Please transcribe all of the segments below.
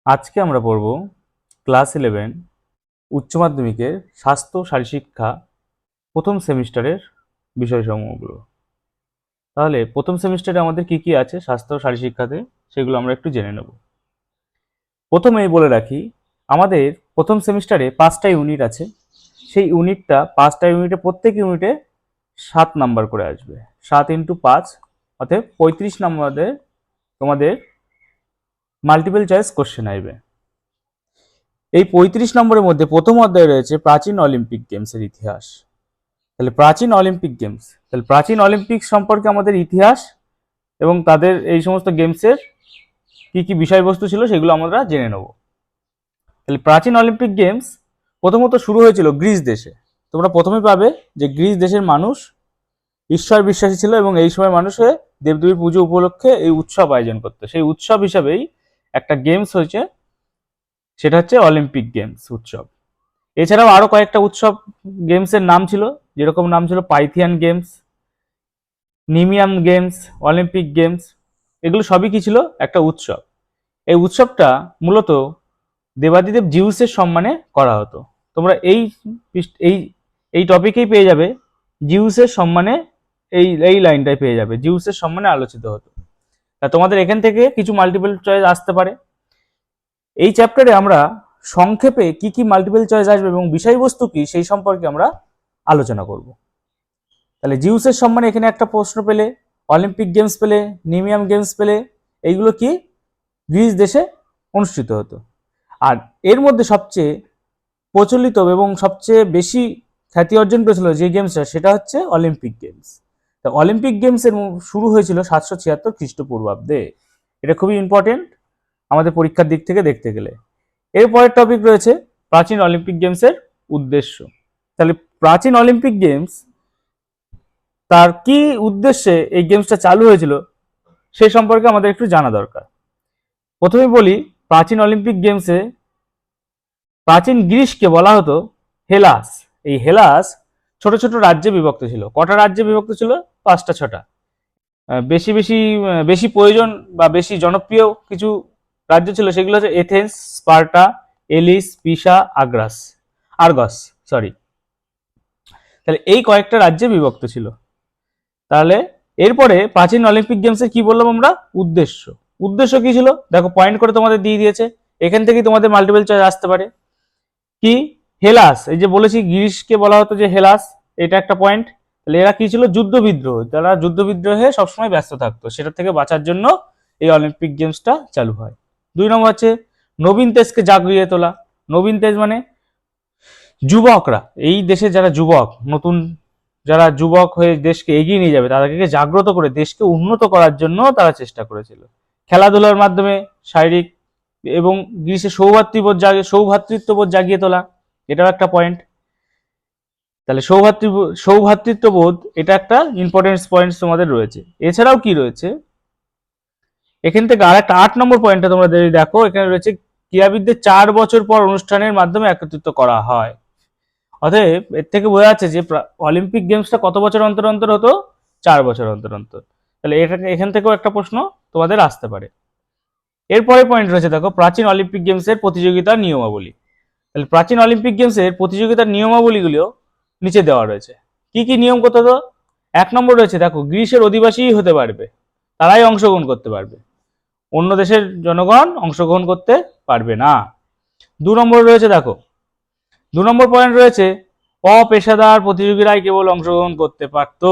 আজকে আমরা পড়ব ক্লাস 11 উচ্চ মাধ্যমিকের স্বাস্থ্য শারীরশিক্ষা প্রথম সেমিস্টারের বিষয়সমূহগুলো। তাহলে প্রথম সেমিস্টারে আমাদের কি কি আছে স্বাস্থ্য শারীরশিক্ষাতে সেগুলো আমরা একটু জেনে নেব। প্রথমেই বলে রাখি, আমাদের প্রথম সেমিস্টারে 5টা ইউনিট আছে। সেই ইউনিটটা 5টা ইউনিটে প্রত্যেক ইউনিটে 7 নাম্বার করে আসবে। 7 ইন্টু 5 অর্থাৎ 35 নম্বরে তোমাদের মাল্টিপল চয়েস কোশ্চেন আসবে। এই 35 নম্বরের মধ্যে প্রথম অধ্যায়ে রয়েছে প্রাচীন অলিম্পিক গেমসের ইতিহাস। তাহলে প্রাচীন অলিম্পিক গেমস, তাহলে প্রাচীন অলিম্পিক সম্পর্কে আমাদের ইতিহাস এবং তাদের এই সমস্ত গেমসের কি কি বিষয়বস্তু ছিল সেগুলো আমরা জেনে নেব। তাহলে প্রাচীন অলিম্পিক গেমস প্রথমত শুরু হয়েছিল গ্রিস দেশে। তোমরা প্রথমে পাবে যে গ্রিস দেশের মানুষ ঈশ্বর বিশ্বাসী ছিল এবং এই সময় মানুষে দেবদেবীর পুজো উপলক্ষে এই উৎসব আয়োজন করতো। সেই উৎসব হিসাবেই একটা গেমস হয়েছে, সেটা হচ্ছে অলিম্পিক গেমস উৎসব। এছাড়াও আরো কয়েকটা উৎসব গেমসের নাম ছিল, যেরকম নাম ছিল Pythian games, Nemean games, Olympic games. এগুলো সবই কি ছিল? একটা উৎসব। এই উৎসবটা মূলত দেবাদিদেব জিউসের সম্মানে করা হতো। তোমরা এই এই এই টপিকেই পেয়ে যাবে জিউসের সম্মানে, এই লাইনটাই পেয়ে যাবে, জিউসের সম্মানে আলোচিত হতো। তা তোমাদের এখান থেকে কিছু মাল্টিপল চয়েস আসতে পারে। এই চ্যাপ্টারে আমরা সংক্ষেপে কি কি মাল্টিপল চয়েস আসবে এবং বিষয়বস্তু কি সেই সম্পর্কে আমরা আলোচনা করব। তাহলে জিউসের সম্মানে এখানে একটা প্রশ্ন পেলে, অলিম্পিক গেমস পেলে, নিমিয়াম গেমস পেলে, এইগুলো কি গ্রিস দেশে অনুষ্ঠিত হতো। আর এর মধ্যে সবচেয়ে প্রচলিত এবং সবচেয়ে বেশি খ্যাতি অর্জন করেছিল যে গেমসটা, সেটা হচ্ছে অলিম্পিক গেমস। তা অলিম্পিক গেমসের শুরু হয়েছিল 776 খ্রিস্টপূর্বাব্দে। এটা খুবই ইম্পর্টেন্ট আমাদের পরীক্ষার দিক থেকে দেখতে গেলে। এরপরের টপিক রয়েছে প্রাচীন অলিম্পিক গেমসের উদ্দেশ্য। তাহলে প্রাচীন অলিম্পিক গেমস তার কি উদ্দেশ্যে এই গেমসটা চালু হয়েছিল সেই সম্পর্কে আমাদের একটু জানা দরকার। প্রথমে বলি, প্রাচীন অলিম্পিক গেমসে প্রাচীন গ্রিসকে বলা হতো হেলাস। এই হেলাস ছোট ছোট রাজ্যে বিভক্ত ছিল। কটা রাজ্যে বিভক্ত ছিল? 5টা 6টা। বেশি বেশি বেশি প্রয়োজন বা বেশি জনপ্রিয় কিছু রাজ্য ছিল, সেগুলো হচ্ছে এথেন্স, স্পার্টা, এলিস, পিসা, আর্গস। সরি। তাহলে এই কয়েকটা রাজ্যে বিভক্ত ছিল। তাহলে এরপরে প্রাচীন অলিম্পিক গেমসের কি বললাম আমরা? উদ্দেশ্য। উদ্দেশ্য কি ছিল? দেখো পয়েন্ট করে তোমাদের দিয়ে দিয়েছে, এখান থেকেই তোমাদের মাল্টিপল চয়েস আসতে পারে। কি? হেলাস। এই যে বলেছি গ্রিসকে বলা হতো যে হেলাস, এটা একটা পয়েন্ট। তাহলে এরা কি ছিল? যুদ্ধ বিদ্রোহ। তারা যুদ্ধ বিদ্রোহে সবসময় ব্যস্ত থাকতো, সেটা থেকে বাঁচার জন্য এই অলিম্পিক গেমসটা চালু হয়। 2 নম্বর হচ্ছে নবীন তেজকে জাগিয়ে তোলা। নবীন তেজ মানে যুবকরা, এই দেশে যারা যুবক, নতুন যারা যুবক হয়ে দেশকে এগিয়ে নিয়ে যাবে, তাদেরকে জাগ্রত করে দেশকে উন্নত করার জন্য তারা চেষ্টা করেছিল। খেলাধুলার মাধ্যমে শারীরিক এবং গ্রীষ্মে সৌভ্রাতৃত্ববোধ জাগিয়ে তোলা, এটাও একটা পয়েন্ট। তাহলে সৌভ্রাতৃত্ববোধ এটা একটা ইম্পর্টেন্ট পয়েন্ট তোমাদের রয়েছে। এছাড়াও কি রয়েছে এখান থেকে আর একটা 8 নম্বর পয়েন্টটা তোমরা দেখো, এখানে রয়েছে ক্রীড়াবিদদের 4 বছর পর অনুষ্ঠানের মাধ্যমে একত্রিত করা হয়। অতএব এর থেকে বোঝা যাচ্ছে যে অলিম্পিক গেমসটা কত বছর অন্তর অন্তর হতো? 4 বছর অন্তর অন্তর। তাহলে এখান থেকেও একটা প্রশ্ন তোমাদের আসতে পারে। এরপরে পয়েন্ট রয়েছে দেখো, প্রাচীন অলিম্পিক গেমসের প্রতিযোগিতার নিয়মাবলী। তাহলে প্রাচীন অলিম্পিক গেমসের প্রতিযোগিতার নিয়মাবলীগুলো নিচে দেওয়া রয়েছে। কি কি নিয়ম করতে হতো? 1 নম্বর রয়েছে দেখো, গ্রিসের অধিবাসীই হতে পারবে, তারাই অংশগ্রহণ করতে পারবে, অন্য দেশের জনগণ অংশগ্রহণ করতে পারবে না। 2 নম্বর রয়েছে দেখো, 2 নম্বর পয়েন্ট রয়েছে অপেশাদার প্রতিযোগীরাই কেবল অংশগ্রহণ করতে পারত।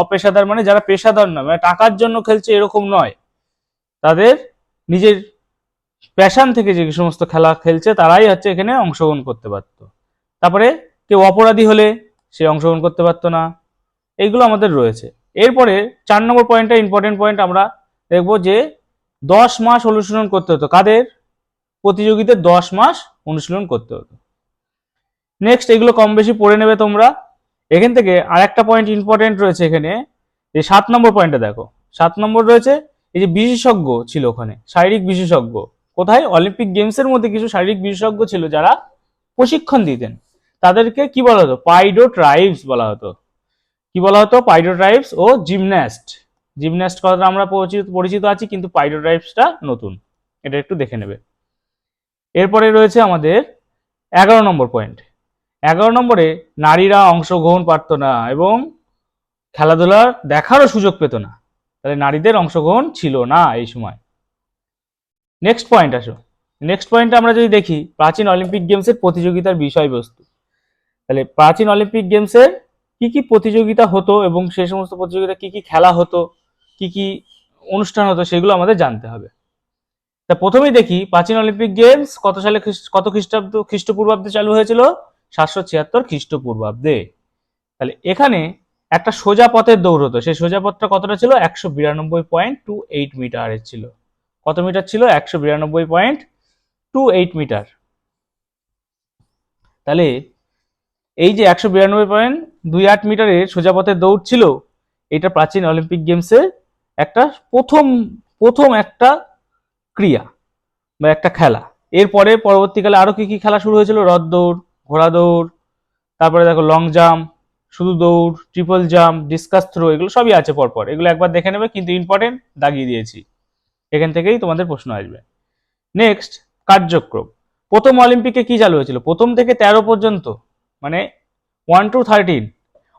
অপেশাদার মানে যারা পেশাদার নয়, মানে টাকার জন্য খেলছে এরকম নয়, তাদের নিজের প্যাশন থেকে যে সমস্ত খেলা খেলছে তারাই হচ্ছে এখানে অংশগ্রহণ করতে পারত। তারপরে কেউ অপরাধী হলে সে অংশগ্রহণ করতে পারতো না। এইগুলো আমাদের রয়েছে। এরপরে 4 নম্বর পয়েন্টটা ইম্পর্টেন্ট পয়েন্ট, আমরা দেখবো যে 10 মাস অনুশীলন করতে হতো। কাদের? প্রতিযোগীদের 10 মাস অনুশীলন করতে হতো। নেক্সট এগুলো কম বেশি পড়ে নেবে তোমরা। এখান থেকে আর একটা পয়েন্ট ইম্পর্টেন্ট রয়েছে এখানে, এই 7 নম্বর পয়েন্টটা দেখো। 7 নম্বর রয়েছে এই যে বিশেষজ্ঞ ছিল ওখানে, শারীরিক বিশেষজ্ঞ। কোথায়? অলিম্পিক গেমসের মধ্যে কিছু শারীরিক বিশেষজ্ঞ ছিল যারা প্রশিক্ষণ দিতেন। তাদেরকে কি বলা হতো? পাইডোট্রাইবস বলা হতো। কি বলা হতো? পাইডোট্রাইবস ও জিমন্যাস্ট। জিমন্যাস্ট কথাটা আমরা পরিচিত আছি, কিন্তু পাইডোট্রাইবসটা নতুন, এটা একটু দেখে নেবে। এরপরে রয়েছে আমাদের 11 নম্বর পয়েন্ট। 11 নম্বরে নারীরা অংশগ্রহণ পারত না এবং খেলাধুলা দেখারও সুযোগ পেত না, তাহলে নারীদের অংশগ্রহণ ছিল না এই সময়। নেক্সট পয়েন্ট আসো। নেক্সট পয়েন্টে আমরা যদি দেখি প্রাচীন অলিম্পিক গেমসের প্রতিযোগিতার বিষয়বস্তু, তাহলে প্রাচীন অলিম্পিক গেমসের কি কি প্রতিযোগিতা হতো এবং সেই সমস্ত প্রতিযোগিতা কি কি খেলা হতো, কি কি অনুষ্ঠান হতো, সেগুলো আমাদের জানতে হবে। তা প্রথমেই দেখি প্রাচীন অলিম্পিক গেমস কত সালে কত খ্রিস্টপূর্বাব্দে চালু হয়েছিল? 776 খ্রিস্টপূর্বাব্দে। তাহলে এখানে একটা সোজা পথের দৌড় হতো, সেই সোজা পথটা কতটা ছিল? 192.28 মিটারের ছিল। কত মিটার ছিল? 192.28 মিটার। তাহলে এই যে 192.28 মিটারের সোজা পথের দৌড় ছিল, এটা প্রাচীন অলিম্পিক গেমসের একটা প্রথম একটা ক্রিয়া বা একটা খেলা। এরপরে পরবর্তীকালে আরো কি কি খেলা শুরু হয়েছিল? রথ দৌড়, ঘোড়া দৌড়, তারপরে দেখো লং জাম্প, শুধু দৌড়, ট্রিপল জাম্প, ডিসকাস থ্রো, এগুলো সবই আছে পরপর, এগুলো একবার দেখে নেবে, কিন্তু ইম্পর্টেন্ট দাগিয়ে দিয়েছি, এখান থেকেই তোমাদের প্রশ্ন আসবে। নেক্সট, কার্যক্রম। প্রথম অলিম্পিকে কি চালু হয়েছিল? প্রথম থেকে 13 পর্যন্ত, মানে 1 to 13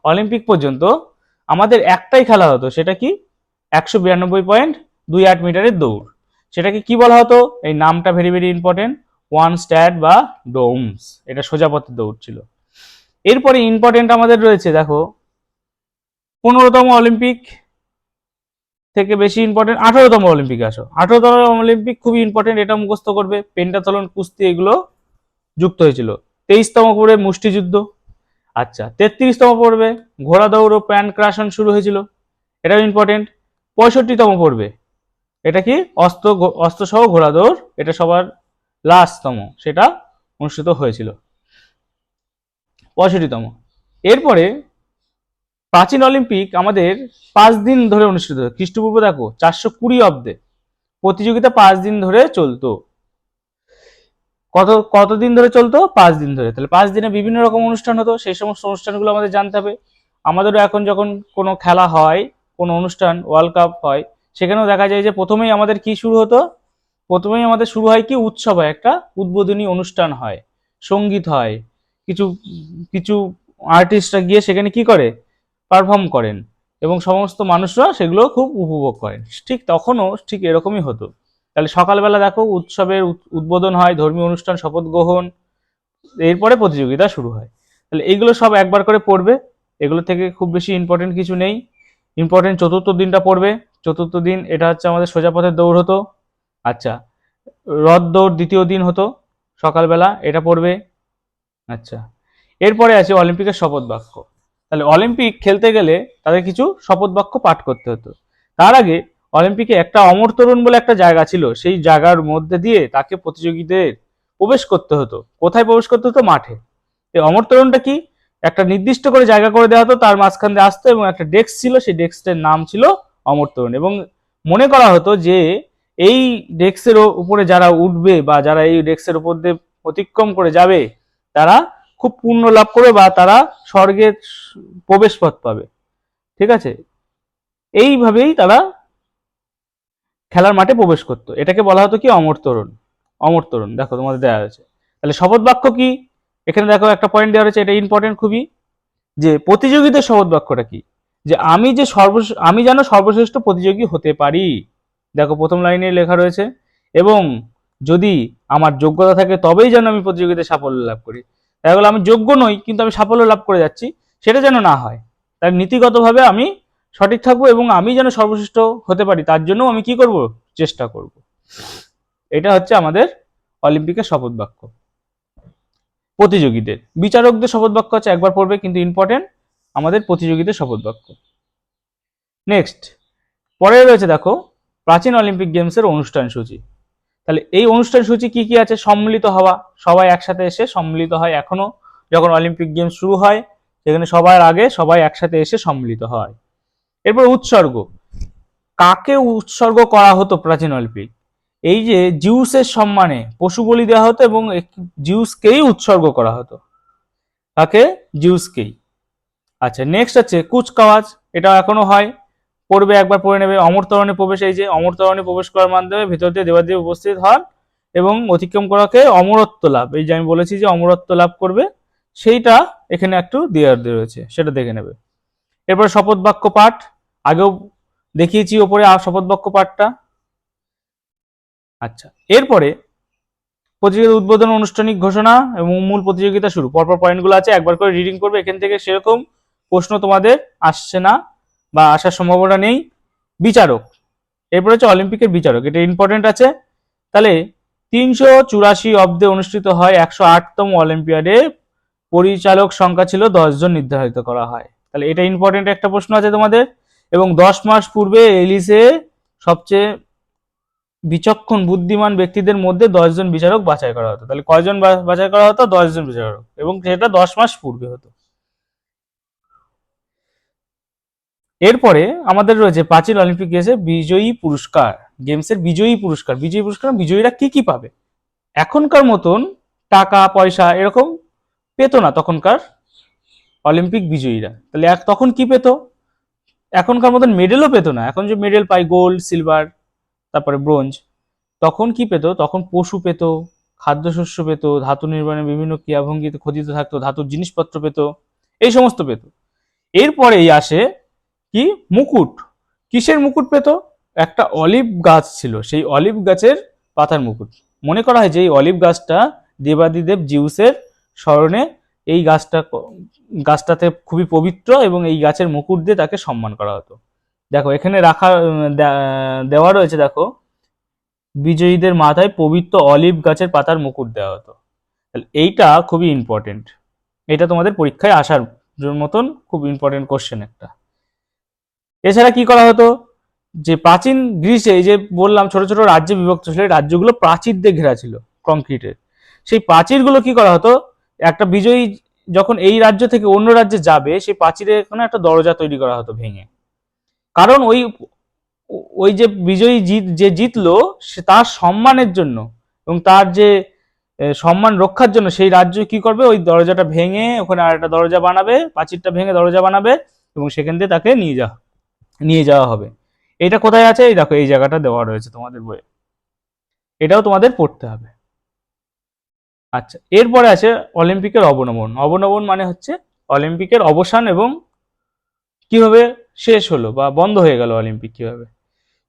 অলিম্পিক পর্যন্ত আমাদের একটাই খেলা হতো, সেটা কি? 192.28 মিটারের দৌড়। সেটাকে কি বলা হতো? এই নামটা very very important, one stat বা ডোমস। এটা সোজা পথের দৌড় ছিল। এরপরে ইম্পর্টেন্ট আমাদের রয়েছে, দেখো 15তম অলিম্পিক থেকে বেশি ইম্পর্টেন্ট 18তম অলিম্পিকে আসো। 18তম অলিম্পিক খুবই ইম্পর্টেন্ট, এটা মুখস্থ করবে। পেন্টাথলন, কুস্তি, এগুলো যুক্ত হয়েছিল। 23তম পড়বে মুষ্টিযুদ্ধ। আচ্ছা, 33তম পড়বে ঘোড়া দৌড় ও প্যানক্রাশন শুরু হয়েছিল, এটাও ইম্পর্টেন্ট। 65তম পড়বে, এটা কি? অস্ত্র সহ ঘোড়া দৌড়, এটা সবার লাস্টতম, সেটা অনুষ্ঠিত হয়েছিল 65তম। এরপরে প্রাচীন অলিম্পিক আমাদের 5 দিন ধরে অনুষ্ঠিত হয়। খ্রিস্টপূর্ব দেখো 420 অব্দে প্রতিযোগিতা 5 দিন ধরে চলতো। কতদিন ধরে চলতো? 5 দিন ধরে। তাহলে 5 দিনে বিভিন্ন রকম অনুষ্ঠান হতো, সেই সমস্ত অনুষ্ঠানগুলো আমাদের জানতে হবে। আমাদেরও এখন যখন কোনো খেলা হয়, কোনো অনুষ্ঠান, ওয়ার্ল্ড কাপ হয়, সেখানেও দেখা যায় যে প্রথমেই আমাদের কি শুরু হতো? প্রথমেই আমাদের শুরু হয় কি? উৎসব হয়, একটা উদ্বোধনী অনুষ্ঠান হয়, সঙ্গীত হয়, কিছু কিছু আর্টিস্টরা গিয়ে সেখানে কি করে? পারফর্ম করেন এবং সমস্ত মানুষরা সেগুলো খুব উপভোগ করেন। ঠিক তখনও ঠিক এরকমই হতো। তাহলে সকালবেলা দেখো উৎসবের উদ্বোধন হয়, ধর্মীয় অনুষ্ঠান, শপথ গ্রহণ, এরপরে প্রতিযোগিতা শুরু হয়। তাহলে এইগুলো সব একবার করে পড়বে, এগুলো থেকে খুব বেশি ইম্পর্টেন্ট কিছু নেই। ইম্পর্টেন্ট চতুর্থ দিনটা পড়বে। চতুর্থ দিন এটা হচ্ছে আমাদের সোজা পথের দৌড় হতো। আচ্ছা, রথ দৌড় দ্বিতীয় দিন হতো সকালবেলা, এটা পড়বে। আচ্ছা, এরপরে আছে অলিম্পিকের শপথ বাক্য। তাহলে অলিম্পিক খেলতে গেলে তাদের কিছু শপথ বাক্য পাঠ করতে হতো। তার আগে অলিম্পিকে একটা অমর তরুণ বলে একটা জায়গা ছিল, সেই জায়গার মধ্যে দিয়ে তাকে প্রতিযোগীদের প্রবেশ করতে হতো। কোথায় প্রবেশ করতে হতো? মাঠে। এই অমর তরুণটা কি? একটা নির্দিষ্ট করে জায়গা করে দেওয়া হতো, তার মাঝখান দিয়ে আসতো এবং একটা ডেস্ক ছিল, সেই ডেস্কের নাম ছিল অমর তরুণ। এবং মনে করা হতো যে এই ডেস্কের উপরে যারা উঠবে বা যারা এই ডেস্কের উপর দিয়ে অতিক্রম করে যাবে, তারা খুব পুণ্য লাভ করবে বা তারা স্বর্গের প্রবেশ পথ পাবে। ঠিক আছে, এইভাবেই তারা খেলার মাঠে প্রবেশ করতো। এটাকে বলা হতো কি? অমর তরুণ। অমর তরুণ দেখো তোমাদের দেওয়া হয়েছে। তাহলে শপথ বাক্য কি? এখানে দেখো একটা পয়েন্ট দেওয়া হয়েছে, এটা ইম্পর্টেন্ট খুবই, যে প্রতিযোগীদের শপথ বাক্যটা কি? যে আমি যেন সর্বশ্রেষ্ঠ প্রতিযোগী হতে পারি। দেখো প্রথম লাইনে লেখা রয়েছে, এবং যদি আমার যোগ্যতা থাকে তবেই যেন আমি প্রতিযোগিতায় সাফল্য লাভ করি। দেখা গেলো আমি যোগ্য নই কিন্তু আমি সাফল্য লাভ করে যাচ্ছি, সেটা যেন না হয়। তাই নীতিগতভাবে আমি সঠিক থাকবো এবং আমি যেন সর্বশ্রেষ্ঠ হতে পারি, তার জন্য আমি কি করব? চেষ্টা করব। এটা হচ্ছে আমাদের অলিম্পিকের শপথ বাক্য। প্রতিযোগীদের, বিচারকদের শপথ বাক্য আছে, একবার পড়বে, কিন্তু ইম্পর্টেন্ট আমাদের প্রতিযোগীদের শপথ বাক্য। নেক্সট, পরে রয়েছে দেখো প্রাচীন অলিম্পিক গেমসের অনুষ্ঠান সূচি। তাহলে এই অনুষ্ঠান সূচি কি কি আছে? সম্মিলিত হওয়া, সবাই একসাথে এসে সম্মিলিত হয়। এখনো যখন অলিম্পিক গেমস শুরু হয়, সেখানে সবার আগে সবাই একসাথে এসে সম্মিলিত হয়। এরপর উৎসর্গ। কাকে উৎসর্গ করা হতো প্রাচীন অলিম্পিক? এই যে জিউসের সম্মানে পশু বলি দেওয়া হতো এবং জিউসকেই উৎসর্গ করা হতো। কাকে? জিউসকেই। আচ্ছা, নেক্সট আছে কুচকাওয়াজ। এটা এখনো হয়, পড়বে, একবার পড়ে নেবে। অমর তরণে প্রবেশ। এই যে অমর তরণে প্রবেশ করার মাধ্যমে ভিতর দিয়ে দেবাদেবী উপস্থিত হন এবং অতিক্রম করাকে অমরত্ব লাভ, এই যে আমি বলেছি যে অমরত্ব লাভ করবে, সেইটা এখানে একটু দেওয়া রয়েছে, সেটা দেখে নেবে। এরপর শপথ বাক্য পাঠ, আগেও দেখিয়েছি ওপরে শপথ বাক্য পাঠটা। আচ্ছা, এরপরে প্রতিযোগিতা উদ্বোধন, আনুষ্ঠানিক ঘোষণা এবং মূল প্রতিযোগিতা শুরু। পরপর পয়েন্টগুলো আছে, একবার করে রিডিং করবে। এখান থেকে সেরকম প্রশ্ন তোমাদের আসছে না বা আসার সম্ভাবনা নেই। বিচারক, এরপরে হচ্ছে অলিম্পিকের বিচারক, এটা ইম্পর্টেন্ট আছে। তাহলে 384 অব্দে অনুষ্ঠিত হয় 108তম অলিম্পিয়াডে পরিচালক সংখ্যা ছিল 10 জন নির্ধারিত করা হয়। তাহলে এটা ইম্পর্টেন্ট একটা প্রশ্ন আছে তোমাদের। এবং 10 মাস পূর্বে এলিসে সবচেয়ে বিচক্ষণ বুদ্ধিমান ব্যক্তিদের মধ্যে 10 জন বিচারক বাছাই করা হতো। তাহলে কয়জন বাছাই করা হতো? 10 জন বিচারক, এবং সেটা 10 মাস পূর্বে হতো। এরপরে আমাদের রয়েছে প্রাচীন অলিম্পিক গেমসের বিজয়ী পুরস্কার। গেমসের বিজয়ী পুরস্কার, বিজয়ীরা কি কি পাবে? এখনকার মতন টাকা পয়সা এরকম পেতো না তখনকার অলিম্পিক বিজয়ীরা। তাহলে তখন কি পেত? এখনকার মতন মেডেলও পেত না। এখন যে মেডেল পাই গোল্ড, সিলভার, তারপরে ব্রোঞ্জ, তখন কি পেত? তখন পশু পেত, খাদ্যশস্য পেত, ধাতু নির্মাণে বিভিন্ন ক্রিয়াভঙ্গিতে খোদিত থাকতো, ধাতুর জিনিসপত্র পেত, এই সমস্ত পেত। এরপরেই আসে কি? মুকুট। কিসের মুকুট পেত? একটা অলিভ গাছ ছিল, সেই অলিভ গাছের পাতার মুকুট। মনে করা হয় যে এই অলিভ গাছটা দেবাদিদেব জিউসের স্মরণে, এই গাছটাতে খুবই পবিত্র, এবং এই গাছের মুকুট দিয়ে তাকে সম্মান করা হতো। দেখো এখানে রাখা দেওয়া রয়েছে, দেখো বিজয়ীদের মাথায় পবিত্র অলিভ গাছের পাতার মুকুট দেওয়া হতো। এইটা খুবই ইম্পর্টেন্ট, এটা তোমাদের পরীক্ষায় আসার মতন খুব ইম্পর্টেন্ট কোশ্চেন একটা। এছাড়া কি করা হতো? যে প্রাচীন গ্রিসে, এই যে বললাম ছোট ছোট রাজ্যে বিভক্ত ছিল, রাজ্যগুলো প্রাচীর দিয়ে ঘেরা ছিল কংক্রিটের। সেই প্রাচীরগুলো কি করা হতো? একটা বিজয়ী যখন এই রাজ্য থেকে অন্য রাজ্যে যাবে, সেই প্রাচীরে এখানে একটা দরজা তৈরি করা হতো ভেঙে। কারণ ওই ওই যে বিজয়ী যে জিতলো, সে তার সম্মানের জন্য এবং তার যে সম্মান রক্ষার জন্য সেই রাজ্য কি করবে? ওই দরজাটা ভেঙে ওখানে আর একটা দরজা বানাবে, প্রাচীরটা ভেঙে দরজা বানাবে, এবং সেখান দিয়ে তাকে নিয়ে যাওয়া হবে। এটা কোথায় আছে? এই দেখো এই জায়গাটা দেওয়া রয়েছে তোমাদের বইয়ে, এটাও তোমাদের পড়তে হবে। আচ্ছা, এরপরে আছে অলিম্পিকের অবনমন। অবনমন মানে হচ্ছে অলিম্পিকের অবসান এবং কিভাবে শেষ হলো বা বন্ধ হয়ে গেল অলিম্পিক কিভাবে।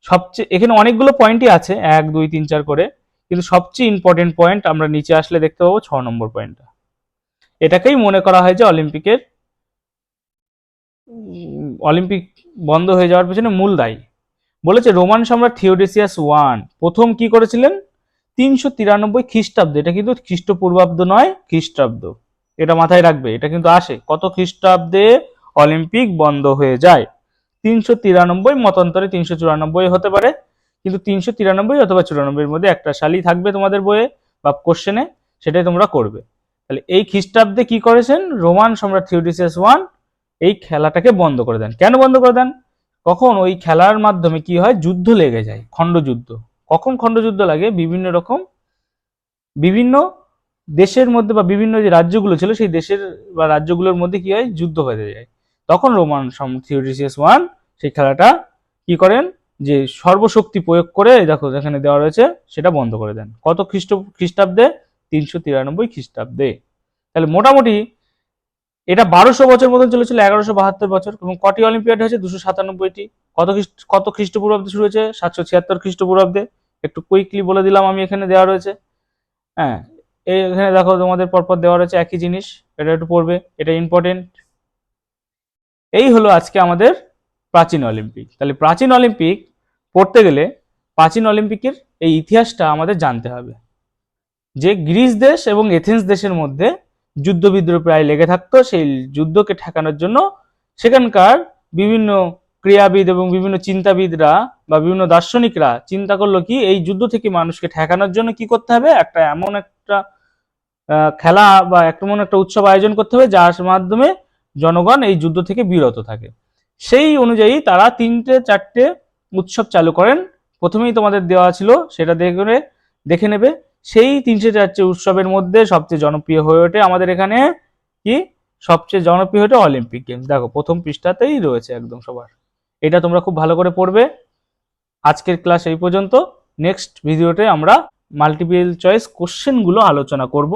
সবচেয়ে এখানে অনেকগুলো পয়েন্টই আছে, 1 2 3 4 করে, কিন্তু সবচেয়ে ইম্পর্টেন্ট পয়েন্ট আমরা নিচে আসলে দেখতে পাবো 6 নম্বর পয়েন্টটা। এটাকেই মনে করা হয় যে অলিম্পিক বন্ধ হয়ে যাওয়ার পেছনে মূল দায়ী। বলেছে রোমান সম্রাট থিওডোসিয়াস ওয়ান প্রথম কি করেছিলেন? 393 খ্রিস্টাব্দে, এটা কিন্তু খ্রিস্টপূর্বাব্দ নয়, খ্রিস্টাব্দ, এটা মাথায় রাখবে। এটা কিন্তু আসে কত খ্রিস্টাব্দে অলিম্পিক বন্ধ হয়ে যায়? 393, মতান্তরে 394 হতে পারে, কিন্তু 393 অথবা 94 এর মধ্যে একটা সালই থাকবে তোমাদের বইয়ে বা কোশ্চেনে, সেটাই তোমরা করবে। তাহলে এই খ্রিস্টাব্দে কি করেছেন রোমান সম্রাট থিওডোসিয়াস ওয়ান? এই খেলাটাকে বন্ধ করে দেন। কেন বন্ধ করে দেন? কখন ওই খেলার মাধ্যমে কি হয়? যুদ্ধ লেগে যায়, খণ্ডযুদ্ধ। কখন খণ্ডযুদ্ধ লাগে? বিভিন্ন দেশের মধ্যে বা বিভিন্ন যে রাজ্যগুলো ছিল সেই দেশের বা রাজ্যগুলোর মধ্যে কি হয়? যুদ্ধ হয়ে যায়। তখন রোমান থিওডোসিয়াস ওয়ান সেই খেলাটা কি করেন? যে সর্বশক্তি প্রয়োগ করে, দেখো যেখানে দেওয়া রয়েছে, সেটা বন্ধ করে দেন। কত খ্রিস্টাব্দে? 393 খ্রিস্টাব্দে। তাহলে মোটামুটি এটা 1200 বছর মতন চলেছিল, 1172 বছর। এবং কটি অলিম্পিয়াড হয়েছে? 297টি। কত খ্রিস্টপূর্বাব্দে শুরু হয়েছে? 776 খ্রিস্টপূর্বাব্দে। একটু কুইকলি বলে দিলাম আমি, এখানে দেওয়া রয়েছে। হ্যাঁ, এখানে দেখো তোমাদের পরপর দেওয়া রয়েছে একই জিনিস, এটা একটু পড়বে, এটা ইম্পর্টেন্ট। এই হলো আজকে আমাদের প্রাচীন অলিম্পিক। তাহলে প্রাচীন অলিম্পিক পড়তে গেলে প্রাচীন অলিম্পিকের এই ইতিহাসটা আমাদের জানতে হবে, যে গ্রিস দেশ এবং এথেন্স দেশের মধ্যে যুদ্ধ বিদ্রোহ প্রায় লেগে থাকতো। সেই যুদ্ধকে ঠেকানোর জন্য সেখানকার বিভিন্ন ক্রীড়াবিদ এবং বিভিন্ন চিন্তাবিদরা বা বিভিন্ন দার্শনিকরা চিন্তা করলো কি, এই যুদ্ধ থেকে মানুষকে ঠেকানোর জন্য কি করতে হবে? এমন একটা খেলা বা এমন একটা উৎসব আয়োজন করতে হবে যার মাধ্যমে জনগণ এই যুদ্ধ থেকে বিরত থাকে। সেই অনুযায়ী তারা 3-4টে উৎসব চালু করেন। প্রথমেই তোমাদের দেওয়া ছিল, সেটা দেখে নেবে। সেই 304 উৎসবের মধ্যে সবচেয়ে জনপ্রিয় হয়ে ওঠে আমাদের এখানে কি? সবচেয়ে জনপ্রিয় হয়ে অলিম্পিক গেমস। দেখো প্রথম পৃষ্ঠাতেই রয়েছে একদম সবার। এটা তোমরা খুব ভালো করে পড়বে। আজকের ক্লাস এই পর্যন্ত। নেক্সট ভিডিওতে আমরা মাল্টিপল চয়েস কোশ্চেনগুলো আলোচনা করব।